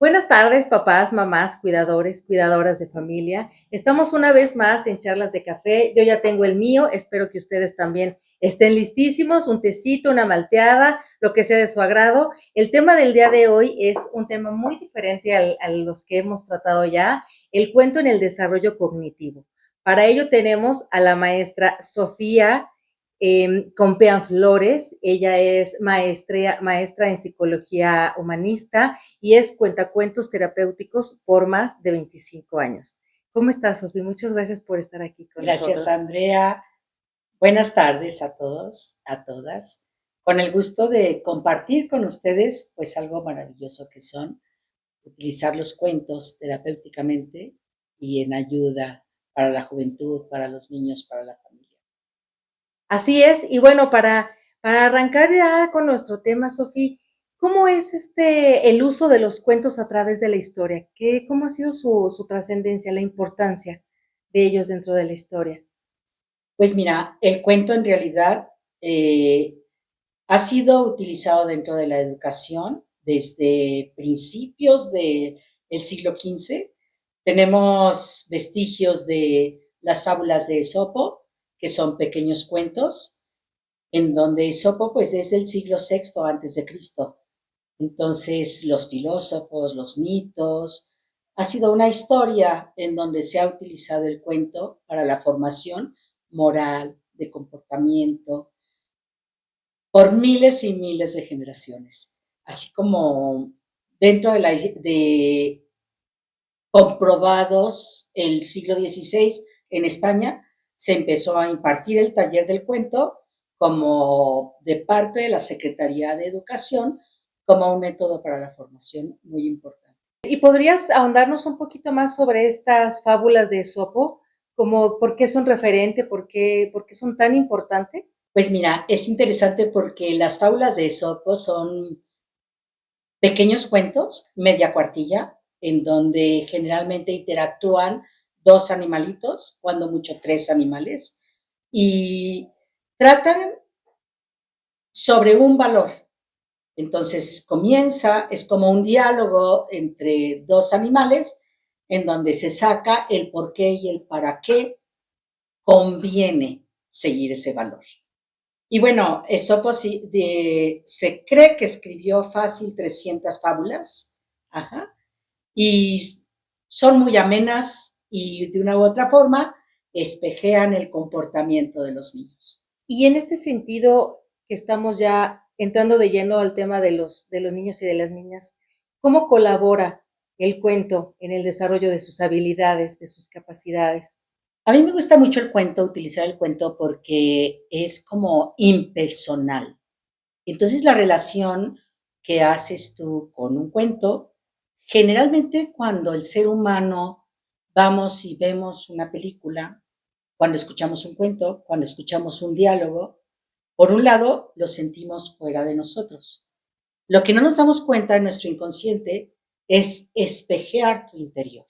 Buenas tardes, papás, mamás, cuidadores, cuidadoras de familia. Estamos una vez más en charlas de café. Yo ya tengo el mío, espero que ustedes también estén listísimos, un tecito, una malteada, lo que sea de su agrado. El tema del día de hoy es un tema muy diferente a los que hemos tratado ya, el cuento en el desarrollo cognitivo. Para ello tenemos a la maestra Sofía Compean Flores. Ella es maestra en psicología humanista y es cuentacuentos terapéuticos por más de 25 años. ¿Cómo estás, Sofía? Muchas gracias por estar aquí con Gracias, nosotros. Andrea. Buenas tardes a todos, a todas. Con el gusto de compartir con ustedes, pues algo maravilloso que son utilizar los cuentos terapéuticamente y en ayuda para la juventud, para los niños, para la familia. Así es, y bueno, para arrancar ya con nuestro tema, Sofía, ¿cómo es el uso de los cuentos a través de la historia? ¿Cómo ha sido su trascendencia, la importancia de ellos dentro de la historia? Pues mira, el cuento en realidad ha sido utilizado dentro de la educación desde principios del siglo XV. Tenemos vestigios de las fábulas de Esopo, que son pequeños cuentos, en donde Esopo pues es del siglo VI antes de Cristo. Entonces, los filósofos, los mitos, ha sido una historia en donde se ha utilizado el cuento para la formación moral, de comportamiento, por miles y miles de generaciones. Así como dentro de comprobados el siglo XVI en España, se empezó a impartir el taller del cuento como de parte de la Secretaría de Educación, como un método para la formación muy importante. ¿Y podrías ahondarnos un poquito más sobre estas fábulas de Esopo? Como por qué son referente, por qué son tan importantes. Pues mira, es interesante porque las fábulas de Esopo son pequeños cuentos, media cuartilla, en donde generalmente interactúan dos animalitos, cuando mucho tres animales, y tratan sobre un valor. Entonces comienza, es como un diálogo entre dos animales en donde se saca el por qué y el para qué conviene seguir ese valor. Y bueno, Esopo se cree que escribió fácil 300 fábulas, ajá, y son muy amenas y de una u otra forma espejean el comportamiento de los niños. Y en este sentido, que estamos ya entrando de lleno al tema de los niños y de las niñas, ¿cómo colabora el cuento en el desarrollo de sus habilidades, de sus capacidades? A mí me gusta mucho el cuento, utilizar el cuento porque es como impersonal. Entonces la relación que haces tú con un cuento, generalmente cuando el ser humano vamos y vemos una película, cuando escuchamos un cuento, cuando escuchamos un diálogo, por un lado lo sentimos fuera de nosotros. Lo que no nos damos cuenta en nuestro inconsciente es espejear tu interior.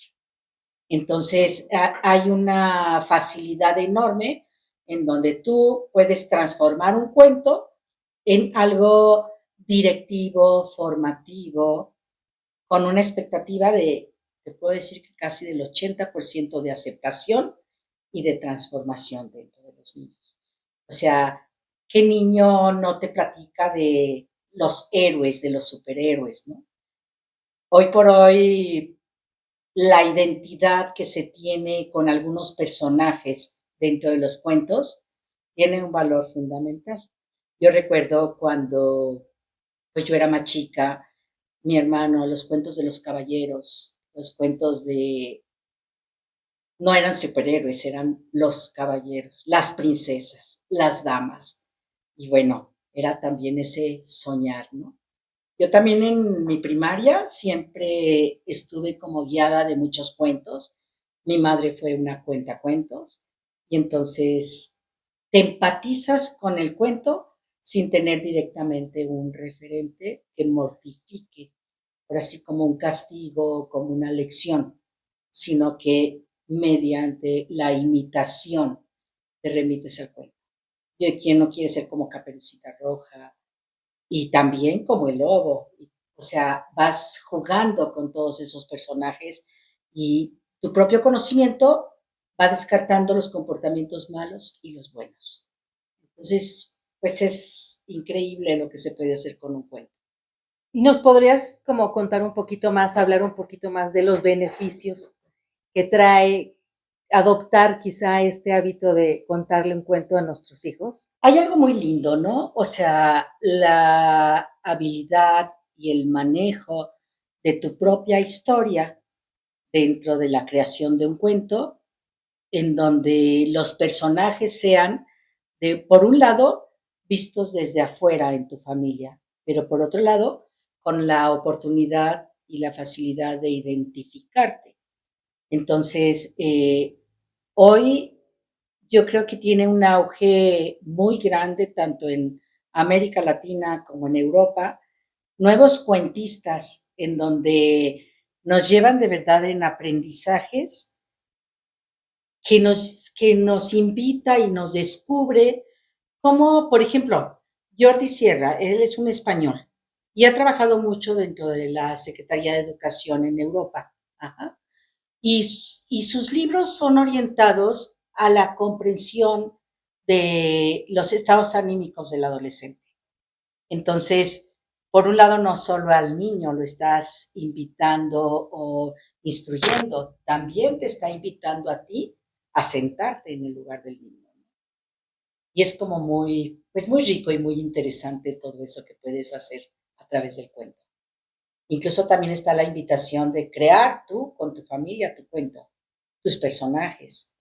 Entonces, hay una facilidad enorme en donde tú puedes transformar un cuento en algo directivo, formativo, con una expectativa de, te puedo decir que casi del 80% de aceptación y de transformación dentro de los niños. O sea, ¿qué niño no te platica de los héroes, de los superhéroes, no? Hoy por hoy la identidad que se tiene con algunos personajes dentro de los cuentos tiene un valor fundamental. Yo recuerdo cuando pues yo era más chica, mi hermano, los cuentos de los caballeros, los cuentos de, no eran superhéroes, eran los caballeros, las princesas, las damas. Y bueno, era también ese soñar, ¿no? Yo también en mi primaria siempre estuve como guiada de muchos cuentos. Mi madre fue una cuentacuentos y entonces te empatizas con el cuento sin tener directamente un referente que mortifique, por así como un castigo, como una lección, sino que mediante la imitación te remites al cuento. Yo, ¿quién no quiere ser como Caperucita Roja? Y también como el lobo, O sea, vas jugando con todos esos personajes y tu propio conocimiento va descartando los comportamientos malos y los buenos. Entonces, pues es increíble lo que se puede hacer con un cuento. ¿Y nos podrías como contar un poquito más, hablar un poquito más de los beneficios que trae adoptar quizá este hábito de contarle un cuento a nuestros hijos? Hay algo muy lindo, ¿no? O sea, la habilidad y el manejo de tu propia historia dentro de la creación de un cuento, en donde los personajes sean, por un lado, vistos desde afuera en tu familia, pero por otro lado, con la oportunidad y la facilidad de identificarte. Entonces, hoy yo creo que tiene un auge muy grande tanto en América Latina como en Europa, nuevos cuentistas en donde nos llevan de verdad en aprendizajes que nos invita y nos descubre, como por ejemplo Jordi Sierra, él es un español y ha trabajado mucho dentro de la Secretaría de Educación en Europa. Ajá. Y sus libros son orientados a la comprensión de los estados anímicos del adolescente. Entonces, por un lado, no solo al niño lo estás invitando o instruyendo, también te está invitando a ti a sentarte en el lugar del niño. Y es como muy, pues muy rico y muy interesante todo eso que puedes hacer a través del cuento. Incluso también está la invitación de crear tú con tu familia tu cuento, tus personajes.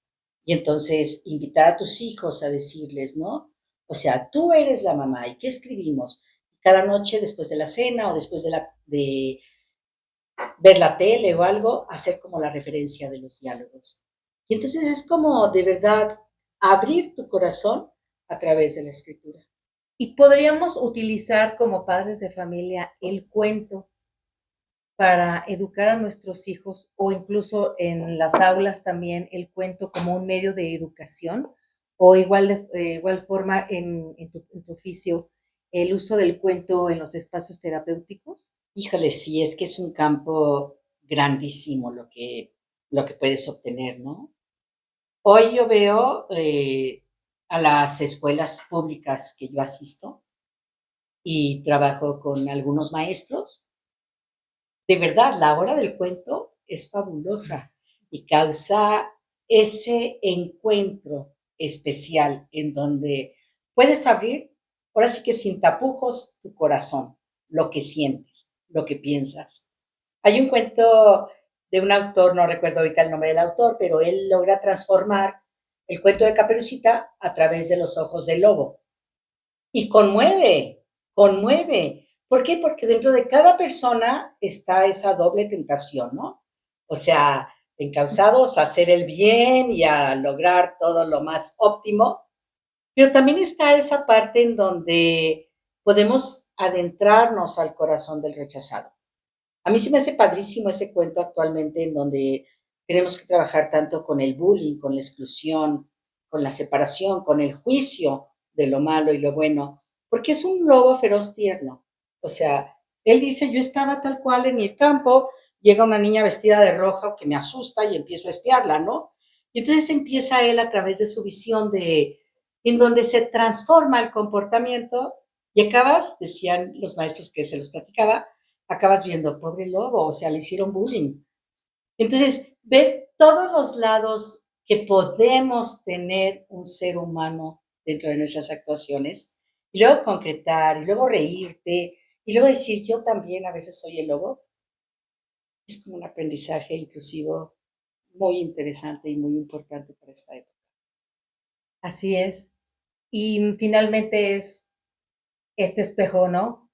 Y entonces invitar a tus hijos a decirles, ¿no? O sea, tú eres la mamá y ¿qué escribimos? Cada noche después de la cena o después de ver la tele o algo, hacer como la referencia de los diálogos. Y entonces es como de verdad abrir tu corazón a través de la escritura. Y podríamos utilizar como padres de familia el cuento para educar a nuestros hijos o incluso en las aulas también el cuento como un medio de educación o igual de igual forma en tu oficio el uso del cuento en los espacios terapéuticos. Híjole, sí, es que es un campo grandísimo lo que puedes obtener, ¿no? Hoy yo veo a las escuelas públicas que yo asisto y trabajo con algunos maestros. De verdad, la hora del cuento es fabulosa y causa ese encuentro especial en donde puedes abrir, ahora sí que sin tapujos, tu corazón, lo que sientes, lo que piensas. Hay un cuento de un autor, no recuerdo ahorita el nombre del autor, pero él logra transformar el cuento de Caperucita a través de los ojos del lobo. Y conmueve, conmueve. ¿Por qué? Porque dentro de cada persona está esa doble tentación, ¿no? O sea, encausados a hacer el bien y a lograr todo lo más óptimo, pero también está esa parte en donde podemos adentrarnos al corazón del rechazado. A mí se me hace padrísimo ese cuento actualmente en donde tenemos que trabajar tanto con el bullying, con la exclusión, con la separación, con el juicio de lo malo y lo bueno, porque es un lobo feroz tierno. O sea, él dice, yo estaba tal cual en el campo, llega una niña vestida de rojo que me asusta y empiezo a espiarla, ¿no? Y entonces empieza él a través de su visión en donde se transforma el comportamiento y acabas, decían los maestros que se los platicaba, acabas viendo, pobre lobo, o sea, le hicieron bullying. Entonces, ver todos los lados que podemos tener un ser humano dentro de nuestras actuaciones, y luego concretar, y luego reírte, y luego decir, yo también a veces soy el lobo, es como un aprendizaje inclusivo muy interesante y muy importante para esta época. Así es. Y finalmente es este espejo, ¿no?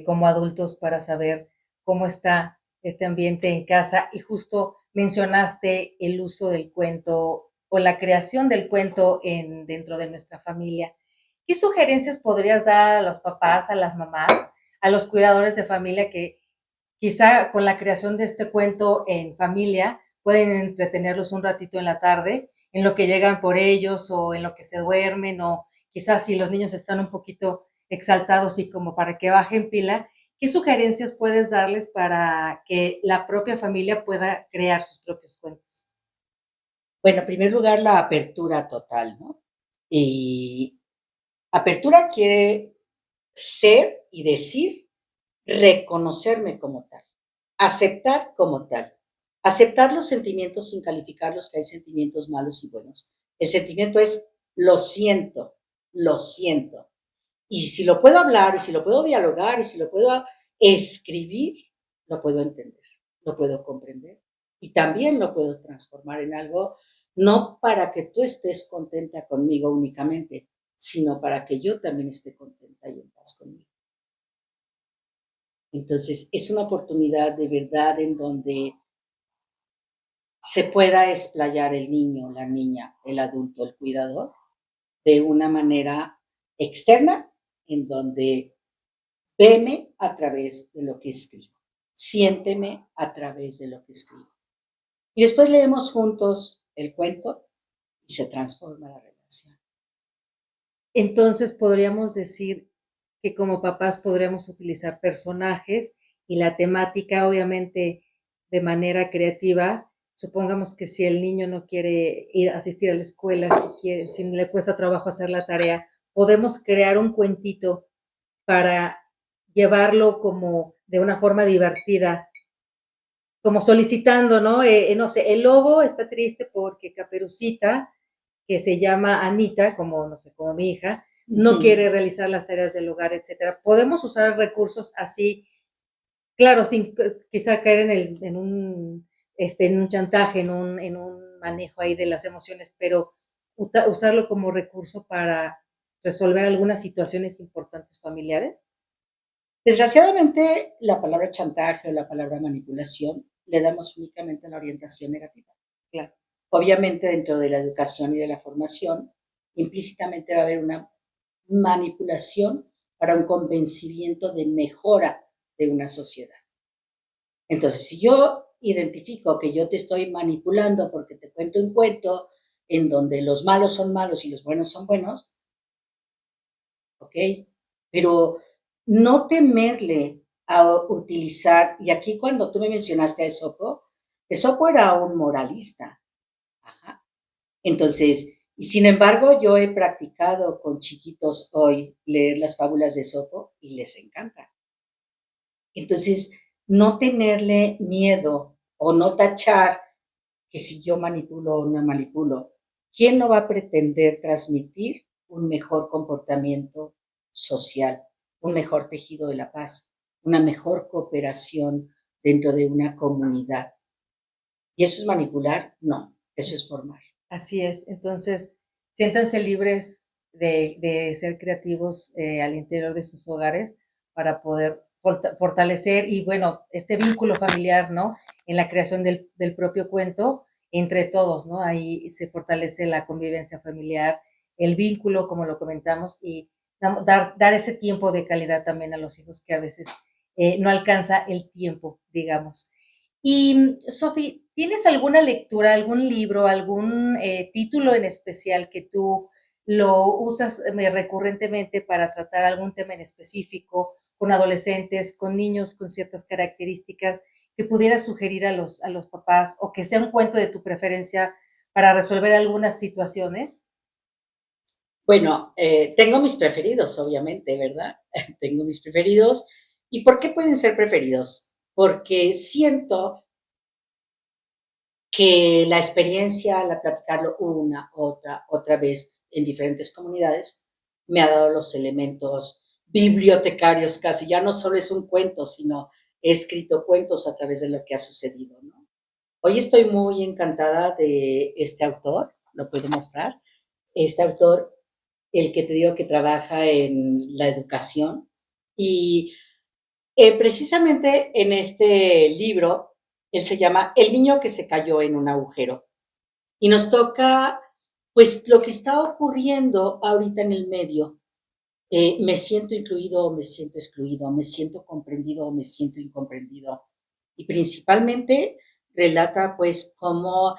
Como adultos para saber cómo está este ambiente en casa y justo mencionaste el uso del cuento o la creación del cuento dentro de nuestra familia. ¿Qué sugerencias podrías dar a los papás, a las mamás, a los cuidadores de familia que quizá con la creación de este cuento en familia pueden entretenerlos un ratito en la tarde, en lo que llegan por ellos o en lo que se duermen o quizás si los niños están un poquito exaltados y como para que bajen pila ¿qué sugerencias puedes darles para que la propia familia pueda crear sus propios cuentos? Bueno, en primer lugar, la apertura total, ¿no? Y apertura quiere ser y decir, reconocerme como tal, aceptar como tal, aceptar los sentimientos sin calificarlos, que hay sentimientos malos y buenos. El sentimiento es lo siento. Y si lo puedo hablar, y si lo puedo dialogar, y si lo puedo escribir, lo puedo entender, lo puedo comprender. Y también lo puedo transformar en algo, no para que tú estés contenta conmigo únicamente, sino para que yo también esté contenta y en paz conmigo. Entonces, es una oportunidad de verdad en donde se pueda explayar el niño, la niña, el adulto, el cuidador, de una manera externa, en donde veme a través de lo que escribo, siénteme a través de lo que escribo. Y después leemos juntos el cuento y se transforma la relación. Entonces, podríamos decir que como papás podríamos utilizar personajes y la temática, obviamente, de manera creativa. Supongamos que si el niño no quiere ir a asistir a la escuela, si le cuesta trabajo hacer la tarea, podemos crear un cuentito para llevarlo como de una forma divertida, como solicitando, ¿no? No sé, el lobo está triste porque Caperucita, que se llama Anita, como, no sé, como mi hija, no Ujú. quiere realizar las tareas del hogar, etcétera. Podemos usar recursos así, claro, sin quizá caer en un chantaje, en un manejo ahí de las emociones, pero usarlo como recurso para resolver algunas situaciones importantes familiares. Desgraciadamente, la palabra chantaje o la palabra manipulación le damos únicamente la orientación negativa. Claro. Obviamente, dentro de la educación y de la formación, implícitamente va a haber una manipulación para un convencimiento de mejora de una sociedad. Entonces, si yo identifico que yo te estoy manipulando porque te cuento un cuento en donde los malos son malos y los buenos son buenos, ¿ok? Pero no temerle a utilizar, y aquí cuando tú me mencionaste a Esopo era un moralista. Ajá. Entonces, y sin embargo, yo he practicado con chiquitos hoy leer las fábulas de Esopo y les encanta. Entonces, no tenerle miedo o no tachar que si yo manipulo o no manipulo, ¿quién no va a pretender transmitir un mejor comportamiento social, un mejor tejido de la paz, una mejor cooperación dentro de una comunidad? ¿Y eso es manipular? No, eso es formar. Así es. Entonces, siéntanse libres de ser creativos al interior de sus hogares para poder fortalecer y, bueno, este vínculo familiar, ¿no? En la creación del propio cuento entre todos, ¿no? Ahí se fortalece la convivencia familiar, el vínculo, como lo comentamos, y dar ese tiempo de calidad también a los hijos que a veces no alcanza el tiempo, digamos. Y, Sofi, ¿tienes alguna lectura, algún libro, algún título en especial que tú lo usas recurrentemente para tratar algún tema en específico con adolescentes, con niños con ciertas características que pudieras sugerir a los papás o que sea un cuento de tu preferencia para resolver algunas situaciones? Bueno, tengo mis preferidos, obviamente, ¿verdad? Tengo mis preferidos. ¿Y por qué pueden ser preferidos? Porque siento que la experiencia, al platicarlo una, otra vez en diferentes comunidades, me ha dado los elementos bibliotecarios casi. Ya no solo es un cuento, sino he escrito cuentos a través de lo que ha sucedido, ¿no? Hoy estoy muy encantada de este autor, lo puedo mostrar. Este autor, el que te digo que trabaja en la educación, y precisamente en este libro, él se llama El niño que se cayó en un agujero. Y nos toca, pues, lo que está ocurriendo ahorita en el medio. Me siento incluido o me siento excluido, me siento comprendido o me siento incomprendido. Y principalmente relata, pues, cómo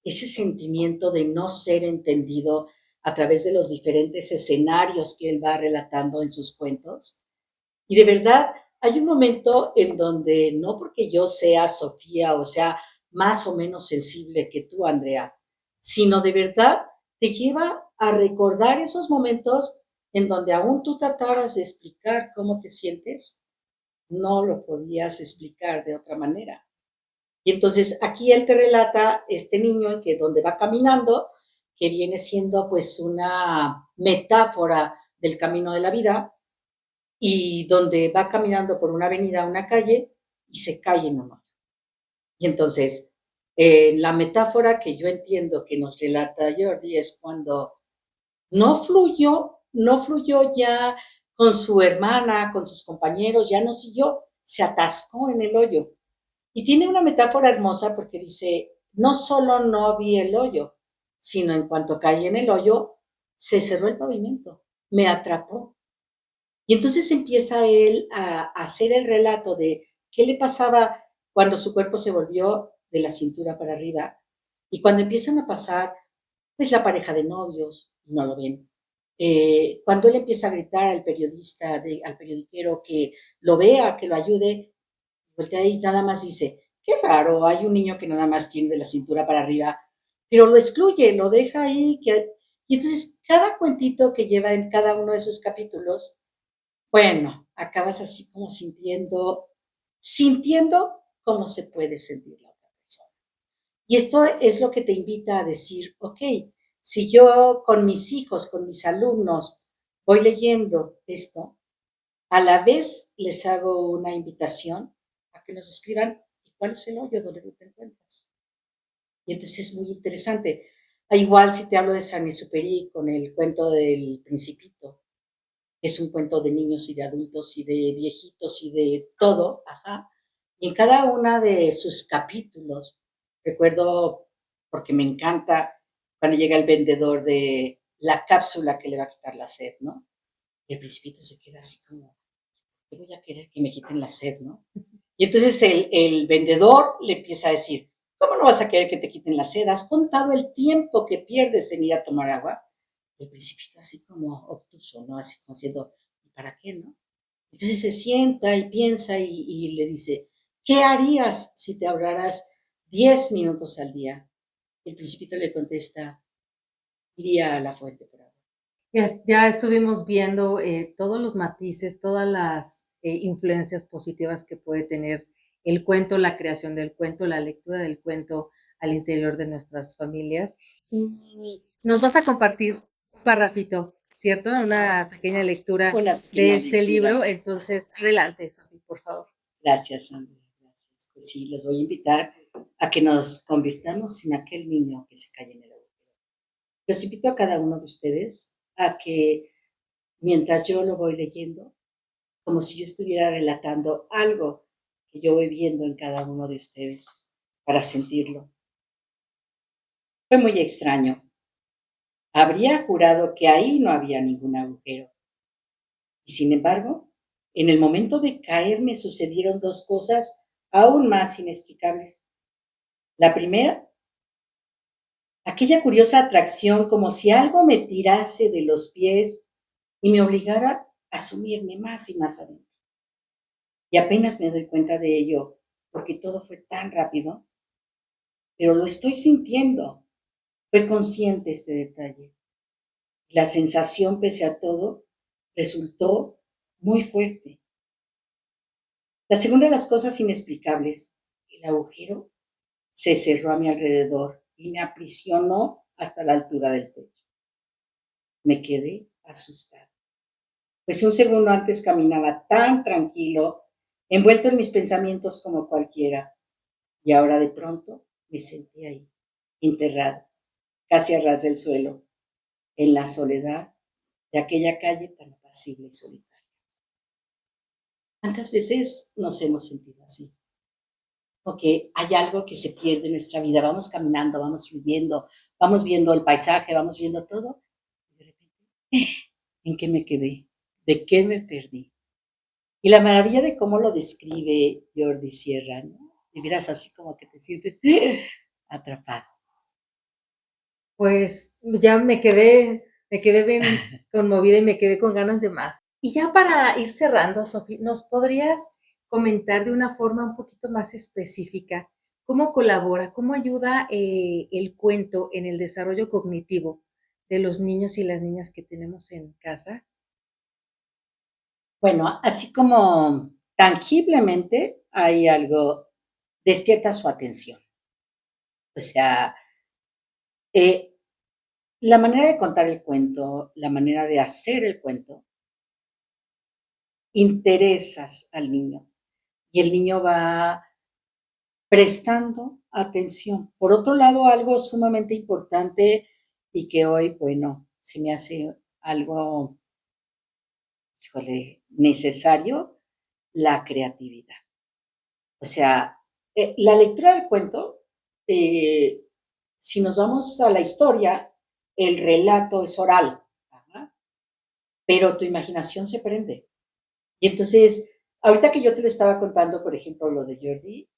ese sentimiento de no ser entendido a través de los diferentes escenarios que él va relatando en sus cuentos. Y de verdad, hay un momento en donde no porque yo sea Sofía o sea más o menos sensible que tú, Andrea, sino de verdad te lleva a recordar esos momentos en donde aún tú trataras de explicar cómo te sientes, no lo podías explicar de otra manera. Y entonces aquí él te relata este niño en que donde va caminando, que viene siendo pues una metáfora del camino de la vida, y donde va caminando por una avenida, una calle, y se cae en un hoyo. Y entonces, la metáfora que yo entiendo que nos relata Jordi es cuando no fluyó ya con su hermana, con sus compañeros, ya no siguió, se atascó en el hoyo. Y tiene una metáfora hermosa porque dice, no solo no vi el hoyo, sino en cuanto caí en el hoyo, se cerró el pavimento, me atrapó. Y entonces empieza él a hacer el relato de qué le pasaba cuando su cuerpo se volvió de la cintura para arriba y cuando empiezan a pasar, pues la pareja de novios, no lo ven. Cuando él empieza a gritar al periodista, al periodiquero que lo vea, que lo ayude, voltea y nada más dice, qué raro, hay un niño que nada más tiene de la cintura para arriba, pero lo excluye, lo deja ahí. Y entonces cada cuentito que lleva en cada uno de esos capítulos, bueno, acabas así como sintiendo cómo se puede sentir la otra persona. Y esto es lo que te invita a decir, ok, si yo con mis hijos, con mis alumnos, voy leyendo esto, a la vez les hago una invitación a que nos escriban cuál es el hoyo donde tú te encuentras. Y entonces es muy interesante. Igual si te hablo de San Exupéry con el cuento del Principito, es un cuento de niños y de adultos y de viejitos y de todo, ajá. Y en cada una de sus capítulos, recuerdo, porque me encanta, cuando llega el vendedor de la cápsula que le va a quitar la sed, ¿no? Y el principito se queda así como, ¿qué voy a querer que me quiten la sed, no? Y entonces el vendedor le empieza a decir, ¿cómo no vas a querer que te quiten la sed? ¿Has contado el tiempo que pierdes en ir a tomar agua? El principito así como obtuso, ¿no? Así como diciendo, ¿para qué, no? Entonces se sienta y piensa y le dice, ¿qué harías si te ahorraras 10 minutos al día? El principito le contesta, iría a la fuente por agua. Ya estuvimos viendo todos los matices, todas las influencias positivas que puede tener el cuento, la creación del cuento, la lectura del cuento al interior de nuestras familias. Y nos vas a compartir un parrafito, ¿cierto? Una pequeña lectura Una de pequeña este lectura. libro. Entonces, adelante, Sofi, por favor. Gracias, Andrea, gracias. Pues sí, les voy a invitar a que nos convirtamos en aquel niño que se cae en el agua. Los invito a cada uno de ustedes a que mientras yo lo voy leyendo, como si yo estuviera relatando algo que yo voy viendo en cada uno de ustedes para sentirlo. Fue muy extraño. Habría jurado que ahí no había ningún agujero. Y sin embargo, en el momento de caer me sucedieron dos cosas aún más inexplicables. La primera, aquella curiosa atracción como si algo me tirase de los pies y me obligara a sumirme más y más adentro. Y apenas me doy cuenta de ello, porque todo fue tan rápido, pero lo estoy sintiendo. Fue consciente este detalle. La sensación, pese a todo, resultó muy fuerte. La segunda de las cosas inexplicables, el agujero se cerró a mi alrededor y me aprisionó hasta la altura del pecho. Me quedé asustada, pues un segundo antes caminaba tan tranquilo, envuelto en mis pensamientos como cualquiera, y ahora de pronto me sentí ahí, enterrada, casi a ras del suelo, en la soledad de aquella calle tan apacible y solitaria. ¿Cuántas veces nos hemos sentido así? Porque hay algo que se pierde en nuestra vida, vamos caminando, vamos fluyendo, vamos viendo el paisaje, vamos viendo todo, y de repente, ¿en qué me quedé? ¿De qué me perdí? Y la maravilla de cómo lo describe Jordi Sierra, ¿no? Y miras así como que te sientes atrapado. Pues ya me quedé bien conmovida y me quedé con ganas de más. Y ya para ir cerrando, Sofi, ¿nos podrías comentar de una forma un poquito más específica cómo colabora, cómo ayuda el cuento en el desarrollo cognitivo de los niños y las niñas que tenemos en casa? Bueno, así como tangiblemente hay algo, despierta su atención. O sea, eh, la manera de contar el cuento, la manera de hacer el cuento, interesas al niño y el niño va prestando atención. Por otro lado, algo sumamente importante y que hoy, bueno, se me hace algo, híjole, necesario, la creatividad. O sea, la lectura del cuento, eh, si nos vamos a la historia, el relato es oral, ajá, pero tu imaginación se prende. Y entonces, ahorita que yo te lo estaba contando, por ejemplo, lo de Jordi,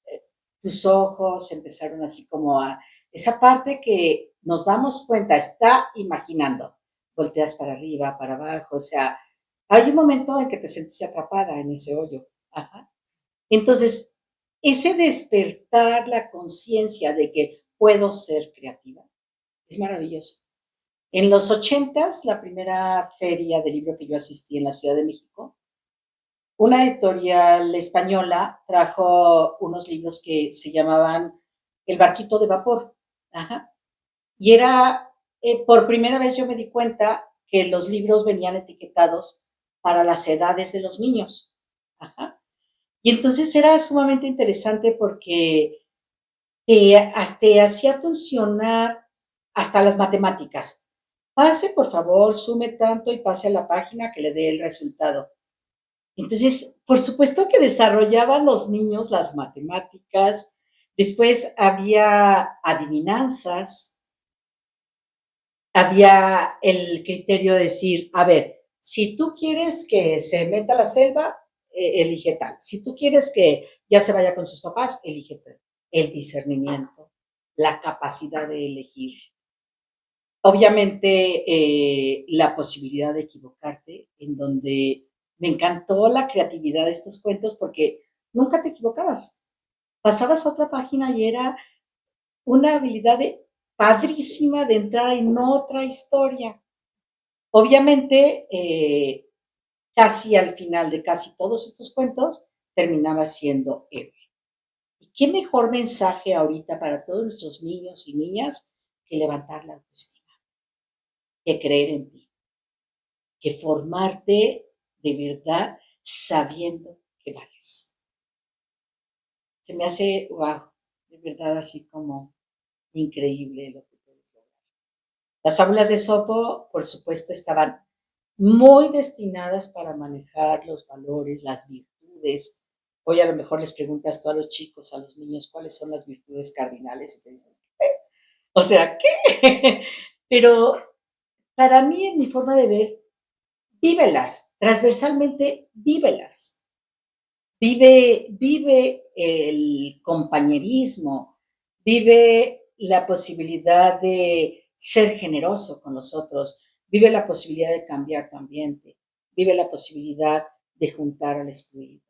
tus ojos empezaron así como a esa parte que nos damos cuenta, está imaginando. Volteas para arriba, para abajo, o sea, hay un momento en que te sentiste atrapada en ese hoyo. Ajá. Entonces, ese despertar la conciencia de que puedo ser creativa es maravilloso. En los ochentas, la primera feria de libro que yo asistí en la Ciudad de México, una editorial española trajo unos libros que se llamaban El barquito de vapor. Ajá. Y era, por primera vez yo me di cuenta que los libros venían etiquetados para las edades de los niños. Ajá. Y entonces era sumamente interesante porque te hacía funcionar hasta las matemáticas. Pase, por favor, sume tanto y pase a la página que le dé el resultado. Entonces, por supuesto que desarrollaban los niños las matemáticas, después había adivinanzas, había el criterio de decir, a ver, si tú quieres que se meta a la selva, elige tal. Si tú quieres que ya se vaya con sus papás, elige tal. El discernimiento, la capacidad de elegir. Obviamente, la posibilidad de equivocarte, en donde me encantó la creatividad de estos cuentos porque nunca te equivocabas. Pasabas a otra página y era una habilidad padrísima de entrar en otra historia. Obviamente, casi al final de casi todos estos cuentos, terminaba siendo héroe. ¿Y qué mejor mensaje ahorita para todos nuestros niños y niñas que levantar la autoestima, que creer en ti, que formarte de verdad sabiendo que vales? Se me hace, wow, de verdad así como increíble lo que puedes lograr. Las fábulas de Sopo, por supuesto, estaban muy destinadas para manejar los valores, las virtudes. Hoy a lo mejor les preguntas tú a los chicos, a los niños, cuáles son las virtudes cardinales y te dicen, o sea, ¿qué? Pero para mí, en mi forma de ver, vívelas, transversalmente vívelas. Vive el compañerismo, vive la posibilidad de ser generoso con los otros, vive la posibilidad de cambiar tu ambiente, vive la posibilidad de juntar al excluido.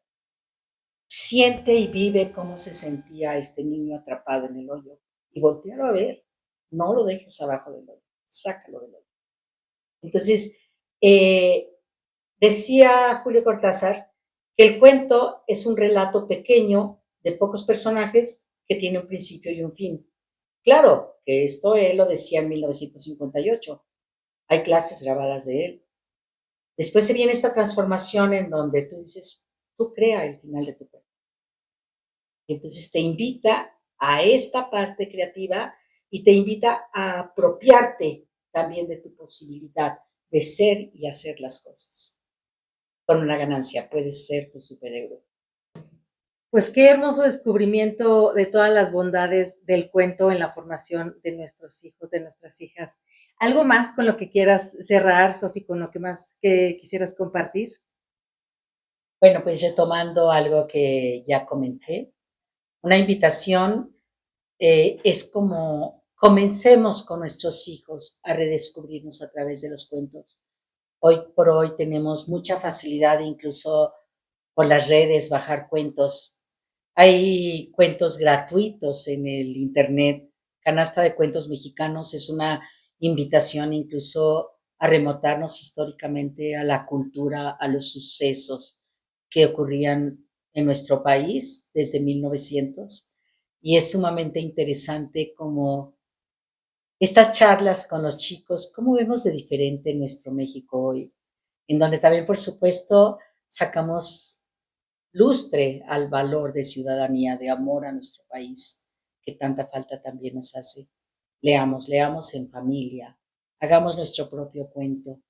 Siente y vive cómo se sentía este niño atrapado en el hoyo y voltearlo a ver. No lo dejes abajo del hoyo, sácalo del hoyo. Entonces, eh, decía Julio Cortázar que el cuento es un relato pequeño de pocos personajes que tiene un principio y un fin. Claro que esto él lo decía en 1958. Hay clases grabadas de él. Después se viene esta transformación en donde tú dices, tú crea el final de tu cuento. Y entonces te invita a esta parte creativa y te invita a apropiarte también de tu posibilidad de ser y hacer las cosas. Con una ganancia, puedes ser tu superhéroe. Pues qué hermoso descubrimiento de todas las bondades del cuento en la formación de nuestros hijos, de nuestras hijas. ¿Algo más con lo que quieras cerrar, Sofi, con lo que más que quisieras compartir? Bueno, pues retomando algo que ya comenté, una invitación es como comencemos con nuestros hijos a redescubrirnos a través de los cuentos. Hoy por hoy tenemos mucha facilidad, incluso por las redes, bajar cuentos. Hay cuentos gratuitos en el Internet. Canasta de Cuentos Mexicanos es una invitación incluso a remontarnos históricamente a la cultura, a los sucesos que ocurrían en nuestro país desde 1900. Y es sumamente interesante como estas charlas con los chicos, cómo vemos de diferente nuestro México hoy, en donde también, por supuesto, sacamos lustre al valor de ciudadanía, de amor a nuestro país, que tanta falta también nos hace. Leamos, leamos en familia, hagamos nuestro propio cuento,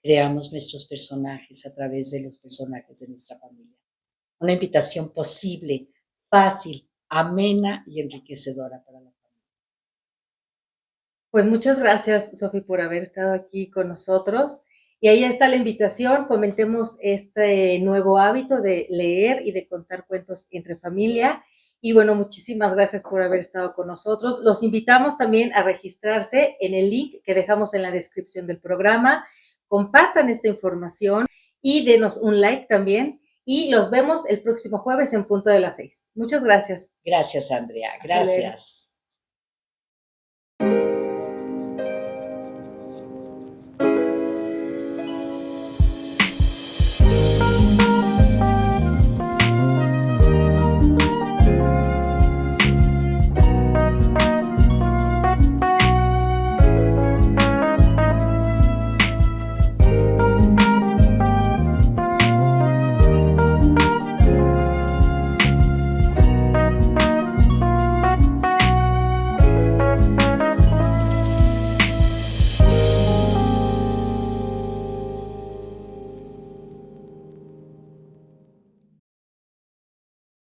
creamos nuestros personajes a través de los personajes de nuestra familia. Una invitación posible, fácil, amena y enriquecedora para la familia. Pues muchas gracias, Sofi, por haber estado aquí con nosotros. Y ahí está la invitación, fomentemos este nuevo hábito de leer y de contar cuentos entre familia. Y bueno, muchísimas gracias por haber estado con nosotros. Los invitamos también a registrarse en el link que dejamos en la descripción del programa. Compartan esta información y denos un like también. Y los vemos el próximo jueves en punto de las 6. Muchas gracias. Gracias, Andrea. Gracias.